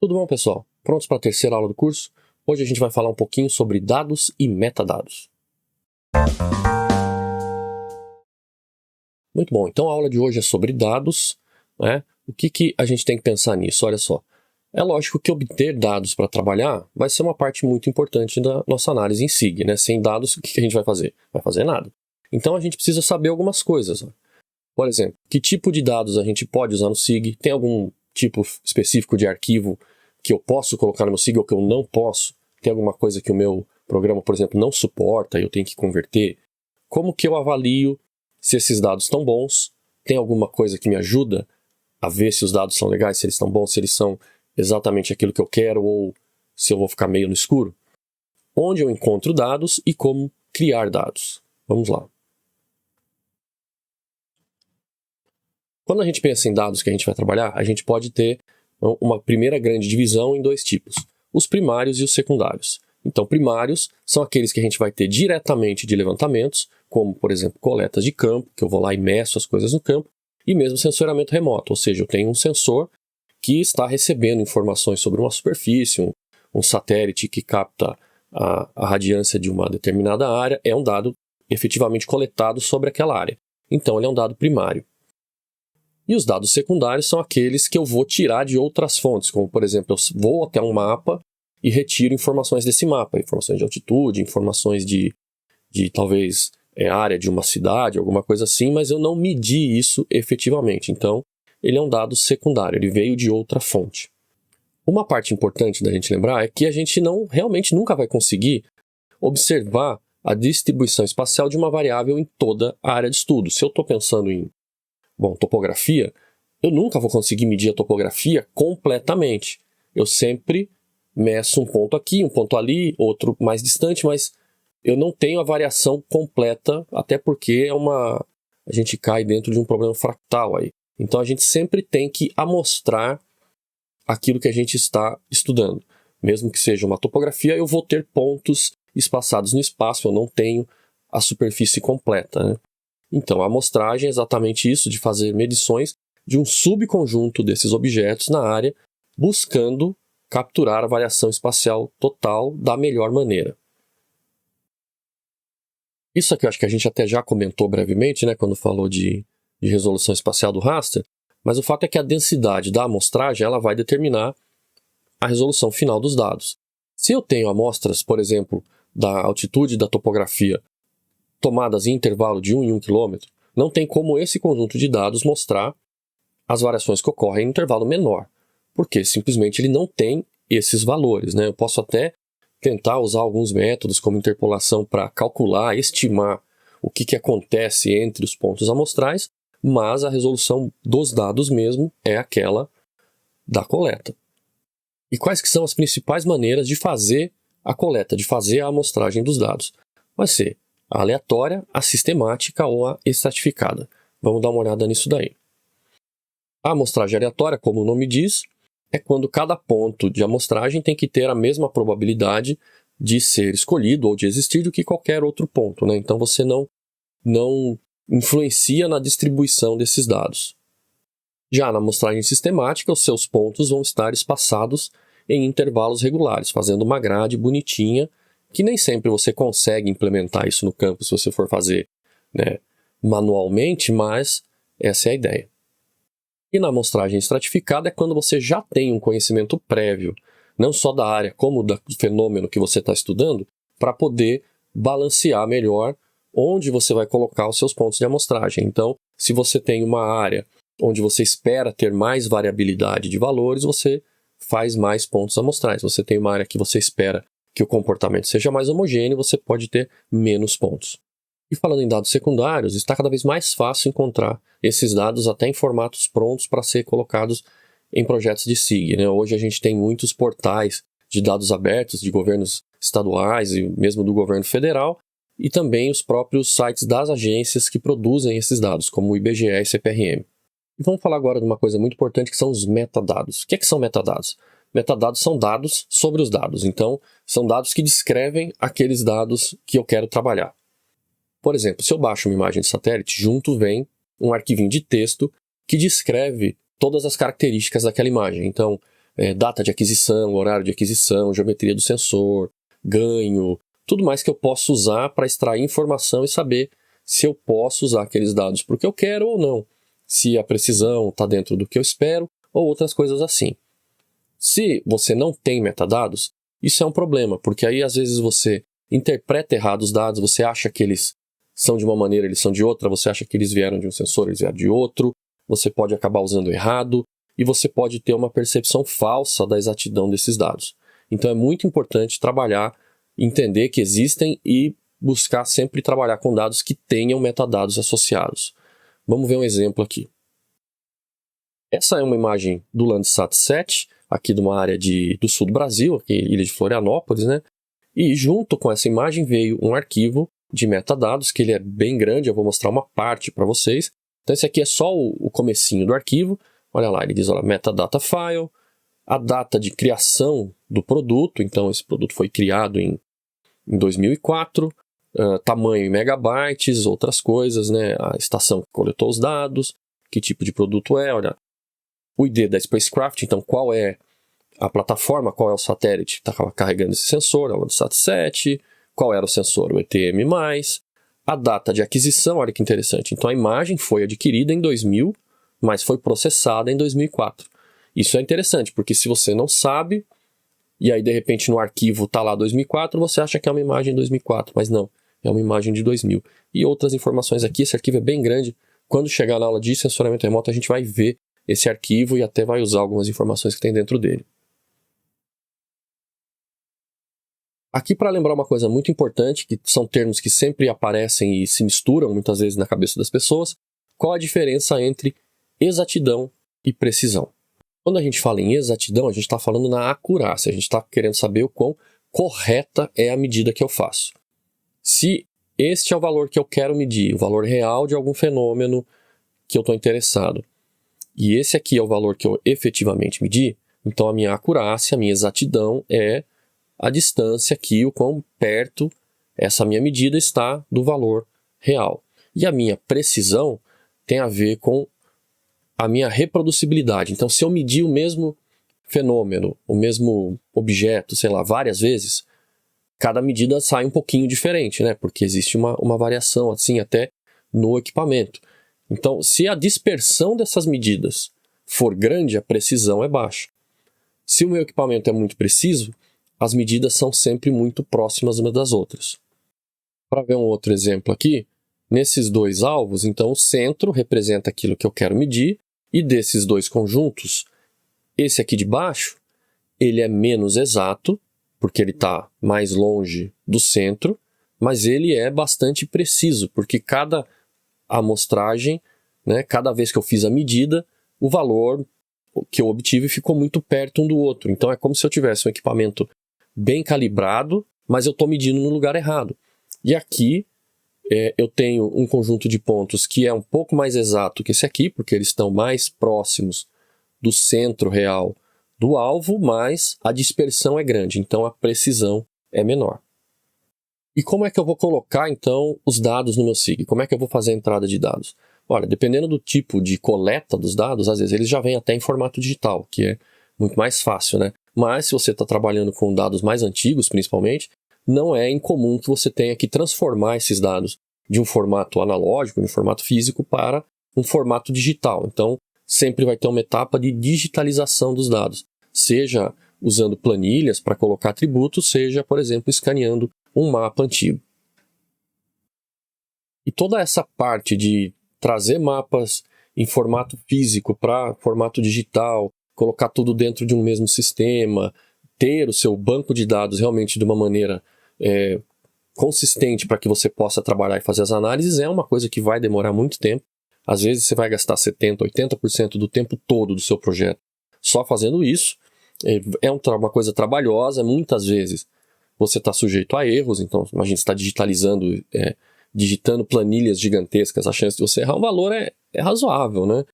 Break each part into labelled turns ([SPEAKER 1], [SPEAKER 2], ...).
[SPEAKER 1] Tudo bom, pessoal? Prontos para a terceira aula do curso? Hoje a gente vai falar um pouquinho sobre dados e metadados. Muito bom, então a aula de hoje é sobre dados, né? O que a gente tem que pensar nisso? Olha só, é lógico que obter dados para trabalhar vai ser uma parte muito importante da nossa análise em SIG, né? Sem dados, o que a gente vai fazer? Vai fazer nada. Então a gente precisa saber algumas coisas. Por exemplo, que tipo de dados a gente pode usar no SIG? Tem algum tipo específico de arquivo que eu posso colocar no meu SIG ou que eu não posso? Tem alguma coisa que o meu programa, por exemplo, não suporta e eu tenho que converter? Como que eu avalio se esses dados estão bons? Tem alguma coisa que me ajuda a ver se os dados são legais, se eles estão bons, se eles são exatamente aquilo que eu quero ou se eu vou ficar meio no escuro? Onde eu encontro dados e como criar dados? Vamos lá. Quando a gente pensa em dados que a gente vai trabalhar, a gente pode ter uma primeira grande divisão em dois tipos, os primários e os secundários. Então, primários são aqueles que a gente vai ter diretamente de levantamentos, como, por exemplo, coletas de campo, que eu vou lá e meço as coisas no campo, e mesmo sensoramento remoto, ou seja, eu tenho um sensor que está recebendo informações sobre uma superfície, um satélite que capta a radiância de uma determinada área, é um dado efetivamente coletado sobre aquela área. Então, ele é um dado primário. E os dados secundários são aqueles que eu vou tirar de outras fontes, como, por exemplo, eu vou até um mapa e retiro informações desse mapa, informações de altitude, informações de talvez área de uma cidade, alguma coisa assim, mas eu não medi isso efetivamente. Então, ele é um dado secundário, ele veio de outra fonte. Uma parte importante da gente lembrar é que a gente realmente nunca vai conseguir observar a distribuição espacial de uma variável em toda a área de estudo. Se eu estou pensando em topografia, eu nunca vou conseguir medir a topografia completamente. Eu sempre meço um ponto aqui, um ponto ali, outro mais distante, mas eu não tenho a variação completa, até porque a gente cai dentro de um problema fractal aí. Então a gente sempre tem que amostrar aquilo que a gente está estudando. Mesmo que seja uma topografia, eu vou ter pontos espaçados no espaço, eu não tenho a superfície completa, né? Então, a amostragem é exatamente isso, de fazer medições de um subconjunto desses objetos na área, buscando capturar a variação espacial total da melhor maneira. Isso aqui eu acho que a gente até já comentou brevemente, né, quando falou de resolução espacial do raster, mas o fato é que a densidade da amostragem ela vai determinar a resolução final dos dados. Se eu tenho amostras, por exemplo, da altitude da topografia, tomadas em intervalo de 1 em 1 km, não tem como esse conjunto de dados mostrar as variações que ocorrem em intervalo menor, porque simplesmente ele não tem esses valores, né? Eu posso até tentar usar alguns métodos como interpolação para calcular, estimar o que acontece entre os pontos amostrais, mas a resolução dos dados mesmo é aquela da coleta. E quais que são as principais maneiras de fazer a coleta, de fazer a amostragem dos dados? Vai ser a aleatória, a sistemática ou a estratificada. Vamos dar uma olhada nisso daí. A amostragem aleatória, como o nome diz, é quando cada ponto de amostragem tem que ter a mesma probabilidade de ser escolhido ou de existir do que qualquer outro ponto, né? Então você não influencia na distribuição desses dados. Já na amostragem sistemática, os seus pontos vão estar espaçados em intervalos regulares, fazendo uma grade bonitinha, que nem sempre você consegue implementar isso no campo se você for fazer, né, manualmente, mas essa é a ideia. E na amostragem estratificada é quando você já tem um conhecimento prévio, não só da área, como do fenômeno que você está estudando, para poder balancear melhor onde você vai colocar os seus pontos de amostragem. Então, se você tem uma área onde você espera ter mais variabilidade de valores, você faz mais pontos amostrais. Você tem uma área que você espera que o comportamento seja mais homogêneo, você pode ter menos pontos. E falando em dados secundários, está cada vez mais fácil encontrar esses dados até em formatos prontos para ser colocados em projetos de SIG, né? Hoje a gente tem muitos portais de dados abertos de governos estaduais e mesmo do governo federal, e também os próprios sites das agências que produzem esses dados, como o IBGE e CPRM. E vamos falar agora de uma coisa muito importante, que são os metadados. O que são metadados? Metadados são dados sobre os dados. Então, são dados que descrevem aqueles dados que eu quero trabalhar. Por exemplo, se eu baixo uma imagem de satélite, junto vem um arquivinho de texto que descreve todas as características daquela imagem. Então, data de aquisição, horário de aquisição, geometria do sensor, ganho, tudo mais que eu posso usar para extrair informação e saber se eu posso usar aqueles dados porque eu quero ou não, se a precisão está dentro do que eu espero ou outras coisas assim. Se você não tem metadados, isso é um problema, porque aí às vezes você interpreta errado os dados, você acha que eles são de uma maneira, eles são de outra, você acha que eles vieram de um sensor, eles vieram de outro, você pode acabar usando errado e você pode ter uma percepção falsa da exatidão desses dados. Então é muito importante trabalhar, entender que existem e buscar sempre trabalhar com dados que tenham metadados associados. Vamos ver um exemplo aqui. Essa é uma imagem do Landsat 7, aqui de uma área do sul do Brasil, aqui ilha de Florianópolis, né? E junto com essa imagem veio um arquivo de metadados, que ele é bem grande, eu vou mostrar uma parte para vocês. Então esse aqui é só o comecinho do arquivo. Olha lá, ele diz, olha, metadata file, a data de criação do produto, então esse produto foi criado em 2004, tamanho em megabytes, outras coisas, né? A estação que coletou os dados, que tipo de produto é, olha, o ID da spacecraft, então qual é a plataforma, qual é o satélite que está carregando esse sensor, é o Landsat 7, qual era o sensor, o ETM+, a data de aquisição, olha que interessante, então a imagem foi adquirida em 2000, mas foi processada em 2004. Isso é interessante, porque se você não sabe, e aí de repente no arquivo está lá 2004, você acha que é uma imagem de 2004, mas não, é uma imagem de 2000. E outras informações aqui, esse arquivo é bem grande, quando chegar na aula de sensoramento remoto a gente vai ver esse arquivo e até vai usar algumas informações que tem dentro dele. Aqui para lembrar uma coisa muito importante, que são termos que sempre aparecem e se misturam muitas vezes na cabeça das pessoas, qual a diferença entre exatidão e precisão? Quando a gente fala em exatidão, a gente está falando na acurácia, a gente está querendo saber o quão correta é a medida que eu faço. Se este é o valor que eu quero medir, o valor real de algum fenômeno que eu estou interessado, e esse aqui é o valor que eu efetivamente medi, então a minha acurácia, a minha exatidão é a distância aqui, o quão perto essa minha medida está do valor real. E a minha precisão tem a ver com a minha reproducibilidade. Então, se eu medir o mesmo fenômeno, o mesmo objeto, sei lá, várias vezes, cada medida sai um pouquinho diferente, né? Porque existe uma variação, assim, até no equipamento. Então, se a dispersão dessas medidas for grande, a precisão é baixa. Se o meu equipamento é muito preciso, as medidas são sempre muito próximas umas das outras. Para ver um outro exemplo aqui, nesses dois alvos, então o centro representa aquilo que eu quero medir, e desses dois conjuntos, esse aqui de baixo, ele é menos exato, porque ele está mais longe do centro, mas ele é bastante preciso, porque cada amostragem, né, cada vez que eu fiz a medida, o valor que eu obtive ficou muito perto um do outro. Então é como se eu tivesse um equipamento bem calibrado, mas eu estou medindo no lugar errado. E aqui eu tenho um conjunto de pontos que é um pouco mais exato que esse aqui, porque eles estão mais próximos do centro real do alvo, mas a dispersão é grande, então a precisão é menor. E como é que eu vou colocar, então, os dados no meu SIG? Como é que eu vou fazer a entrada de dados? Olha, dependendo do tipo de coleta dos dados, às vezes eles já vêm até em formato digital, que é muito mais fácil, né? Mas se você está trabalhando com dados mais antigos, principalmente, não é incomum que você tenha que transformar esses dados de um formato analógico, de um formato físico, para um formato digital. Então, sempre vai ter uma etapa de digitalização dos dados, seja usando planilhas para colocar atributos, seja, por exemplo, escaneando um mapa antigo. E toda essa parte de trazer mapas em formato físico para formato digital, colocar tudo dentro de um mesmo sistema, ter o seu banco de dados realmente de uma maneira consistente para que você possa trabalhar e fazer as análises, é uma coisa que vai demorar muito tempo. Às vezes você vai gastar 70%, 80% do tempo todo do seu projeto só fazendo isso. É uma coisa trabalhosa, muitas vezes você está sujeito a erros, então imagina, você está digitando planilhas gigantescas, a chance de você errar um valor é razoável, né?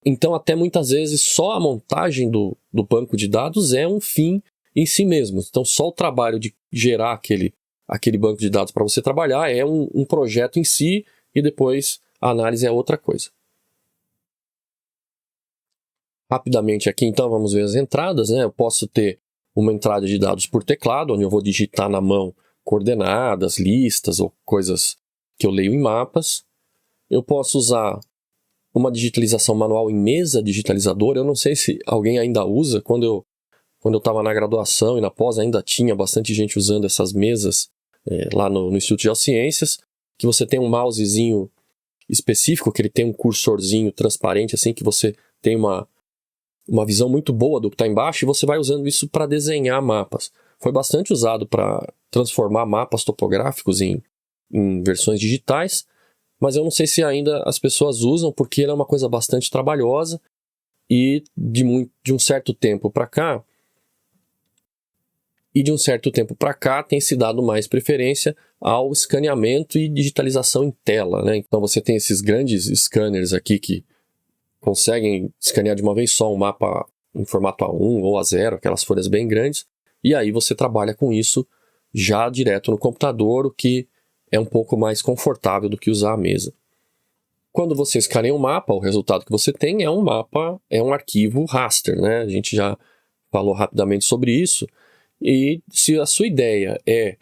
[SPEAKER 1] Então, até muitas vezes, só a montagem do banco de dados é um fim em si mesmo. Então, só o trabalho de gerar aquele banco de dados para você trabalhar é um projeto em si, e depois a análise é outra coisa. Rapidamente aqui, então, vamos ver as entradas, né? Eu posso ter uma entrada de dados por teclado, onde eu vou digitar na mão coordenadas, listas ou coisas que eu leio em mapas. Eu posso usar uma digitalização manual em mesa digitalizadora. Eu não sei se alguém ainda usa. Quando eu estava na graduação e na pós, ainda tinha bastante gente usando essas mesas lá no Instituto de Geociências, que você tem um mousezinho específico, que ele tem um cursorzinho transparente, assim, que você tem uma visão muito boa do que está embaixo, e você vai usando isso para desenhar mapas. Foi bastante usado para transformar mapas topográficos em versões digitais, mas eu não sei se ainda as pessoas usam, porque ele é uma coisa bastante trabalhosa, e de um certo tempo para cá, tem se dado mais preferência ao escaneamento e digitalização em tela, né? Então você tem esses grandes scanners aqui que conseguem escanear de uma vez só um mapa em formato A1 ou A0, aquelas folhas bem grandes, e aí você trabalha com isso já direto no computador, o que é um pouco mais confortável do que usar a mesa. Quando você escaneia um mapa, o resultado que você tem é um mapa, é um arquivo raster, né? A gente já falou rapidamente sobre isso, e se a sua ideia é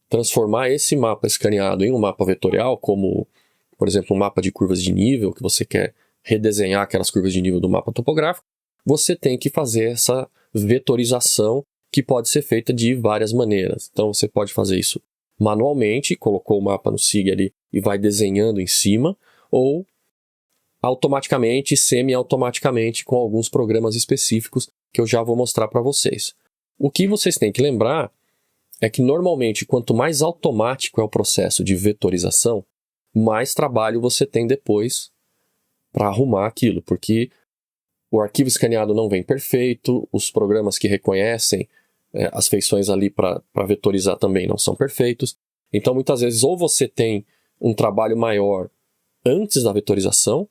[SPEAKER 1] transformar esse mapa escaneado em um mapa vetorial, como, por exemplo, um mapa de curvas de nível, que você quer redesenhar aquelas curvas de nível do mapa topográfico, você tem que fazer essa vetorização, que pode ser feita de várias maneiras. Então você pode fazer isso manualmente, colocou o mapa no SIG ali e vai desenhando em cima, ou automaticamente, semi-automaticamente, com alguns programas específicos que eu já vou mostrar para vocês. O que vocês têm que lembrar é que normalmente quanto mais automático é o processo de vetorização, mais trabalho você tem depois para arrumar aquilo, porque o arquivo escaneado não vem perfeito, os programas que reconhecem as feições ali para vetorizar também não são perfeitos. Então muitas vezes ou você tem um trabalho maior antes da vetorização,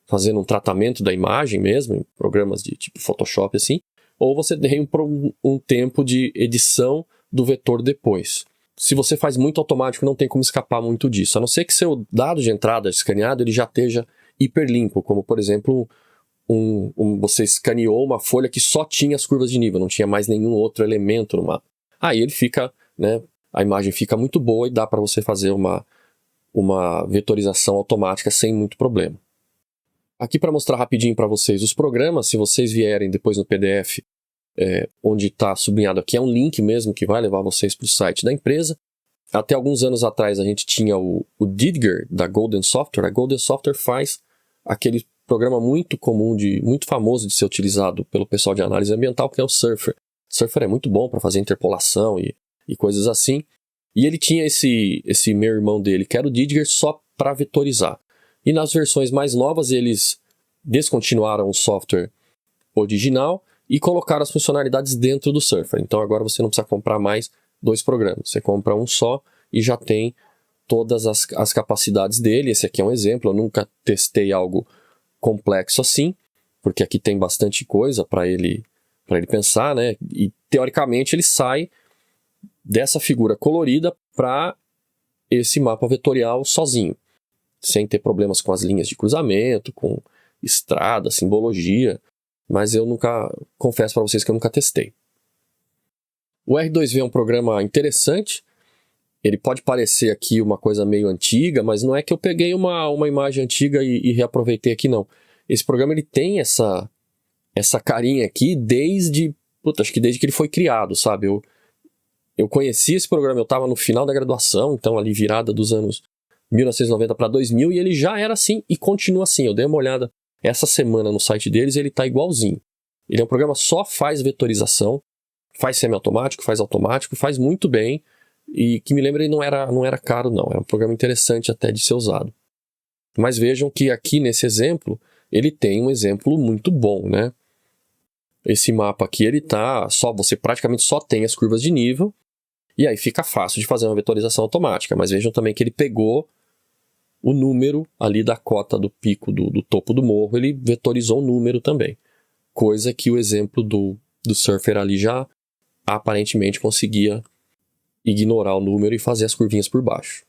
[SPEAKER 1] fazendo um tratamento da imagem mesmo, em programas de tipo Photoshop assim, ou você tem um tempo de edição do vetor depois. Se você faz muito automático, não tem como escapar muito disso, a não ser que seu dado de entrada escaneado ele já esteja hiperlimpo, como por exemplo, você escaneou uma folha que só tinha as curvas de nível, não tinha mais nenhum outro elemento no mapa. Aí ele fica, né, a imagem fica muito boa e dá para você fazer uma vetorização automática sem muito problema. Aqui para mostrar rapidinho para vocês os programas, se vocês vierem depois no PDF, onde está sublinhado aqui, é um link mesmo que vai levar vocês para o site da empresa. Até alguns anos atrás a gente tinha o Didger da Golden Software. A Golden Software faz aquele programa muito comum, muito famoso de ser utilizado pelo pessoal de análise ambiental, que é o Surfer. O Surfer é muito bom para fazer interpolação e coisas assim. E ele tinha esse meu irmão dele, que era o Didger, só para vetorizar. E nas versões mais novas eles descontinuaram o software original e colocaram as funcionalidades dentro do Surfer. Então agora você não precisa comprar mais 2 programas. Você compra um só e já tem todas as capacidades dele. Esse aqui é um exemplo. Eu nunca testei algo complexo assim, porque aqui tem bastante coisa para ele pensar, né? E teoricamente ele sai dessa figura colorida para esse mapa vetorial sozinho, sem ter problemas com as linhas de cruzamento, com estrada, simbologia, mas confesso para vocês que eu nunca testei. O R2V é um programa interessante, ele pode parecer aqui uma coisa meio antiga, mas não é que eu peguei uma imagem antiga e reaproveitei aqui, não. Esse programa ele tem essa carinha aqui acho que desde que ele foi criado, sabe? Eu conheci esse programa, eu estava no final da graduação, então ali virada dos anos 1990 para 2000, e ele já era assim e continua assim. Eu dei uma olhada essa semana no site deles e ele está igualzinho. Ele é um programa que só faz vetorização, faz semiautomático, faz automático, faz muito bem, e que me lembra ele não era caro não, era um programa interessante até de ser usado. Mas vejam que aqui nesse exemplo, ele tem um exemplo muito bom, né? Esse mapa aqui, você praticamente só tem as curvas de nível, e aí fica fácil de fazer uma vetorização automática, mas vejam também que ele pegou o número ali da cota do pico do topo do morro, ele vetorizou o número também. Coisa que o exemplo do Surfer ali já aparentemente conseguia ignorar o número e fazer as curvinhas por baixo.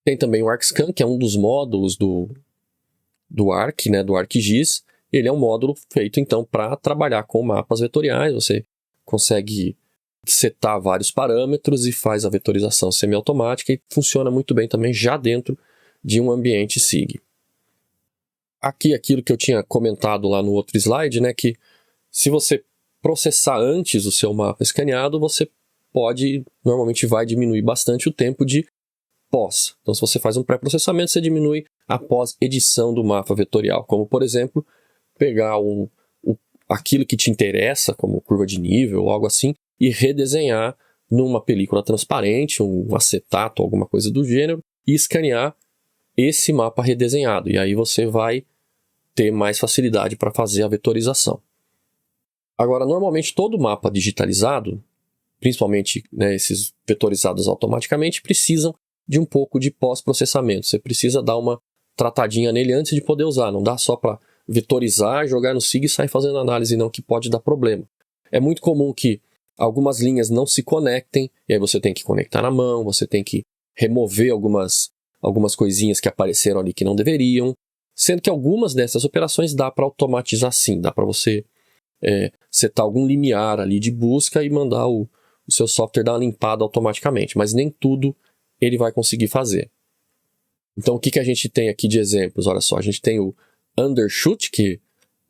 [SPEAKER 1] Tem também o ArcScan, que é um dos módulos do Arc, né, do ArcGIS, ele é um módulo feito então para trabalhar com mapas vetoriais. Você consegue setar vários parâmetros e faz a vetorização semiautomática e funciona muito bem também já dentro de um ambiente SIG. Aqui aquilo que eu tinha comentado lá no outro slide, né, que se você processar antes o seu mapa escaneado, você normalmente vai diminuir bastante o tempo de pós. Então, se você faz um pré-processamento, você diminui a pós-edição do mapa vetorial, como, por exemplo, pegar aquilo que te interessa, como curva de nível ou algo assim, e redesenhar numa película transparente, um acetato, alguma coisa do gênero, e escanear esse mapa redesenhado. E aí você vai ter mais facilidade para fazer a vetorização. Agora, normalmente todo mapa digitalizado, principalmente, né, esses vetorizados automaticamente, precisam de um pouco de pós-processamento. Você precisa dar uma tratadinha nele antes de poder usar. Não dá só para vetorizar, jogar no SIG e sair fazendo análise, não, que pode dar problema. É muito comum que algumas linhas não se conectem, e aí você tem que conectar na mão, você tem que remover algumas coisinhas que apareceram ali que não deveriam, sendo que algumas dessas operações dá para automatizar sim, dá para você setar algum limiar ali de busca e mandar o seu software dar uma limpada automaticamente, mas nem tudo ele vai conseguir fazer. Então o que a gente tem aqui de exemplos? Olha só, a gente tem o undershoot, que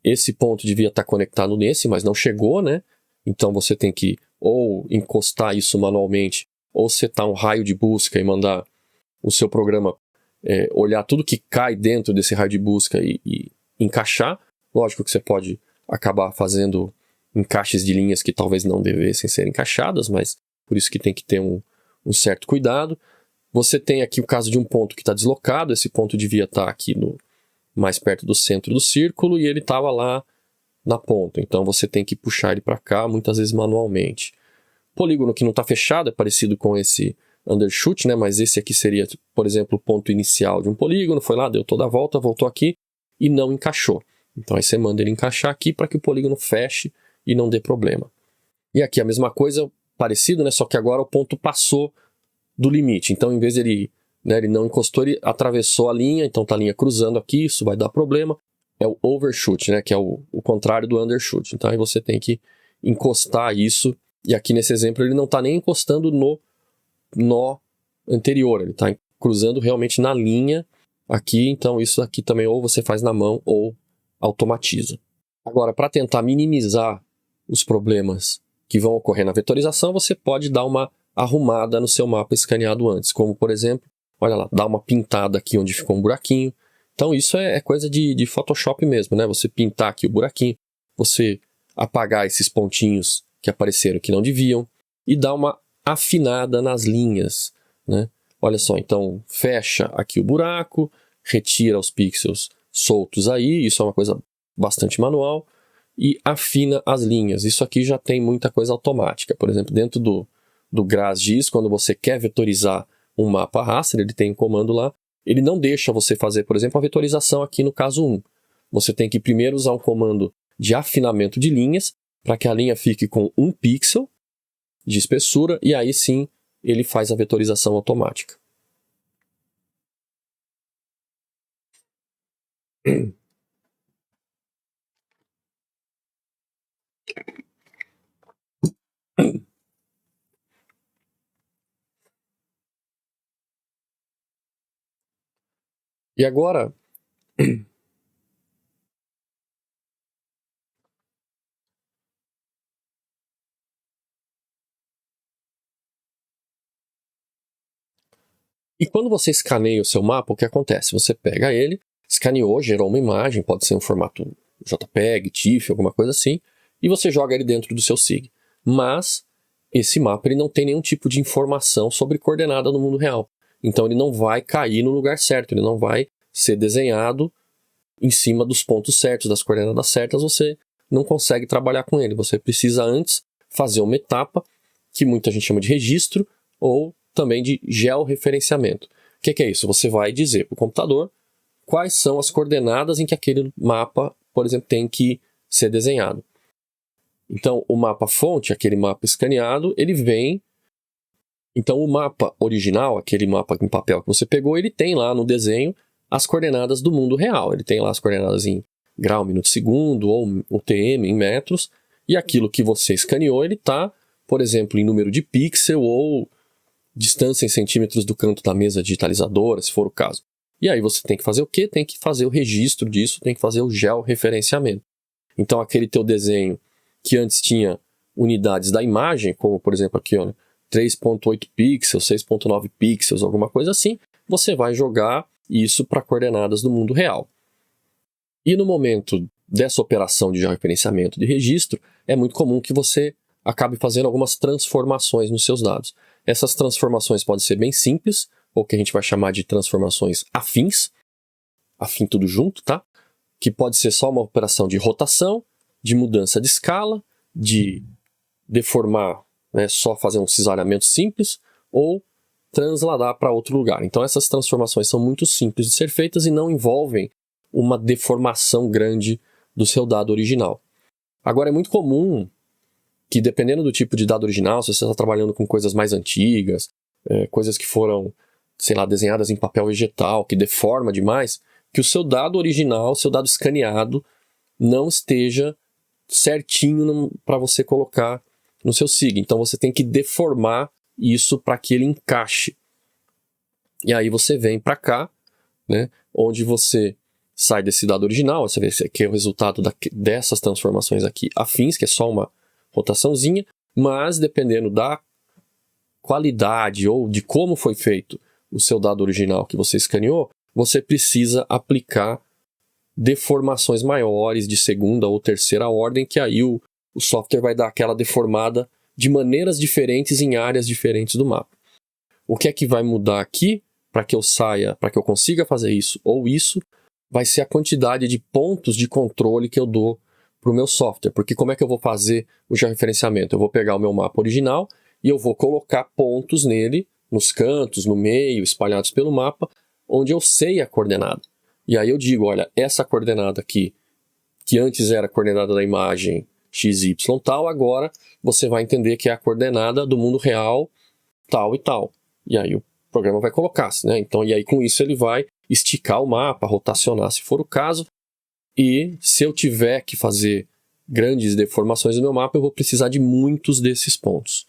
[SPEAKER 1] esse ponto devia estar conectado nesse, mas não chegou, né? Então você tem que ou encostar isso manualmente, ou setar um raio de busca e mandar o seu programa olhar tudo que cai dentro desse raio de busca e encaixar. Lógico que você pode acabar fazendo encaixes de linhas que talvez não devessem ser encaixadas, mas por isso que tem que ter um certo cuidado. Você tem aqui o caso de um ponto que está deslocado, esse ponto devia estar aqui mais perto do centro do círculo e ele estava lá na ponta, então você tem que puxar ele para cá, muitas vezes manualmente. Polígono que não está fechado é parecido com esse undershoot, né? Mas esse aqui seria, por exemplo, o ponto inicial de um polígono, foi lá, deu toda a volta, voltou aqui e não encaixou. Então aí você manda ele encaixar aqui para que o polígono feche e não dê problema. E aqui a mesma coisa, parecido, né? Só que agora o ponto passou do limite. Então, em vez de ele não encostou, ele atravessou a linha, então está a linha cruzando aqui, isso vai dar problema. É o overshoot, né? Que é o contrário do undershoot. Então aí você tem que encostar isso, e aqui nesse exemplo ele não está nem encostando no nó anterior, ele está cruzando realmente na linha aqui, então isso aqui também ou você faz na mão ou automatiza. Agora, para tentar minimizar os problemas que vão ocorrer na vetorização, você pode dar uma arrumada no seu mapa escaneado antes, como por exemplo, olha lá, dar uma pintada aqui onde ficou um buraquinho. Então isso é coisa de Photoshop mesmo, né? Você pintar aqui o buraquinho, você apagar esses pontinhos que apareceram que não deviam e dar uma afinada nas linhas, né? Olha só, então fecha aqui o buraco, retira os pixels soltos aí, isso é uma coisa bastante manual, e afina as linhas. Isso aqui já tem muita coisa automática. Por exemplo, dentro do GrasGIS, quando você quer vetorizar um mapa raster, ele tem um comando lá, ele não deixa você fazer, por exemplo, a vetorização aqui no caso 1. Você tem que primeiro usar um comando de afinamento de linhas, para que a linha fique com 1 pixel de espessura, e aí sim ele faz a vetorização automática. E agora, e quando você escaneia o seu mapa, o que acontece? Você pega ele, escaneou, gerou uma imagem, pode ser um formato JPEG, TIFF, alguma coisa assim, e você joga ele dentro do seu SIG. Mas esse mapa ele não tem nenhum tipo de informação sobre coordenada no mundo real. Então ele não vai cair no lugar certo, ele não vai ser desenhado em cima dos pontos certos, das coordenadas certas, você não consegue trabalhar com ele. Você precisa antes fazer uma etapa, que muita gente chama de registro, ou também de georreferenciamento. O que é isso? Você vai dizer para o computador quais são as coordenadas em que aquele mapa, por exemplo, tem que ser desenhado. Então, o mapa fonte, aquele mapa escaneado, ele vem... Então, o mapa original, aquele mapa em papel que você pegou, ele tem lá no desenho as coordenadas do mundo real. Ele tem lá as coordenadas em grau, minuto, segundo, ou o TM em metros, e aquilo que você escaneou, ele está, por exemplo, em número de pixel ou distância em centímetros do canto da mesa digitalizadora, se for o caso. E aí você tem que fazer o quê? Tem que fazer o registro disso, tem que fazer o georreferenciamento. Então aquele teu desenho que antes tinha unidades da imagem, como por exemplo aqui, ó, 3.8 pixels, 6.9 pixels, alguma coisa assim, você vai jogar isso para coordenadas do mundo real. E no momento dessa operação de georreferenciamento de registro, é muito comum que você acabe fazendo algumas transformações nos seus dados. Essas transformações podem ser bem simples, ou que a gente vai chamar de transformações afins, afim tudo junto, tá? Que pode ser só uma operação de rotação, de mudança de escala, de deformar, né, só fazer um cisalhamento simples, ou transladar para outro lugar. Então essas transformações são muito simples de ser feitas e não envolvem uma deformação grande do seu dado original. Agora é muito comum que, dependendo do tipo de dado original, se você está trabalhando com coisas mais antigas, coisas que foram, sei lá, desenhadas em papel vegetal, que deforma demais, que o seu dado original, seu dado escaneado, não esteja certinho para você colocar no seu SIG. Então você tem que deformar isso para que ele encaixe. E aí você vem para cá, né, onde você sai desse dado original, você vê que é o resultado dessas transformações aqui afins, que é só uma rotaçãozinha, mas dependendo da qualidade ou de como foi feito o seu dado original que você escaneou, você precisa aplicar deformações maiores de segunda ou terceira ordem, que aí o software vai dar aquela deformada de maneiras diferentes em áreas diferentes do mapa. O que é que vai mudar aqui para que eu saia, para que eu consiga fazer isso ou isso, vai ser a quantidade de pontos de controle que eu dou para o meu software. Porque como é que eu vou fazer o georreferenciamento? Eu vou pegar o meu mapa original e eu vou colocar pontos nele, nos cantos, no meio, espalhados pelo mapa, onde eu sei a coordenada. E aí eu digo, olha, essa coordenada aqui, que antes era a coordenada da imagem XY tal, agora você vai entender que é a coordenada do mundo real tal e tal. E aí o programa vai colocar, né? Então, e aí com isso ele vai esticar o mapa, rotacionar se for o caso. E se eu tiver que fazer grandes deformações no meu mapa, eu vou precisar de muitos desses pontos.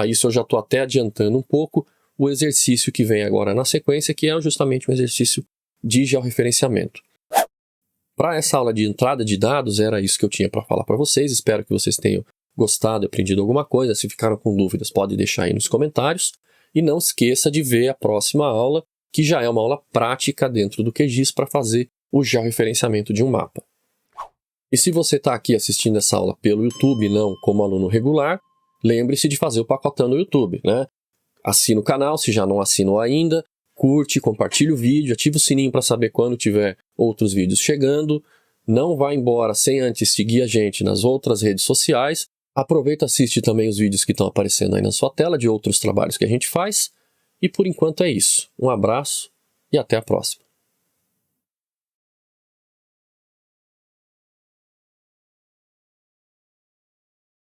[SPEAKER 1] Isso eu já estou até adiantando um pouco o exercício que vem agora na sequência, que é justamente um exercício de georreferenciamento. Para essa aula de entrada de dados, era isso que eu tinha para falar para vocês. Espero que vocês tenham gostado e aprendido alguma coisa. Se ficaram com dúvidas, pode deixar aí nos comentários. E não esqueça de ver a próxima aula, que já é uma aula prática dentro do QGIS para fazer o georreferenciamento de um mapa. E se você está aqui assistindo essa aula pelo YouTube, não como aluno regular, lembre-se de fazer o pacotão no YouTube, né? Assina o canal se já não assinou ainda, curte, compartilhe o vídeo, ative o sininho para saber quando tiver outros vídeos chegando. Não vá embora sem antes seguir a gente nas outras redes sociais. Aproveita e assiste também os vídeos que estão aparecendo aí na sua tela de outros trabalhos que a gente faz. E por enquanto é isso. Um abraço e até a próxima.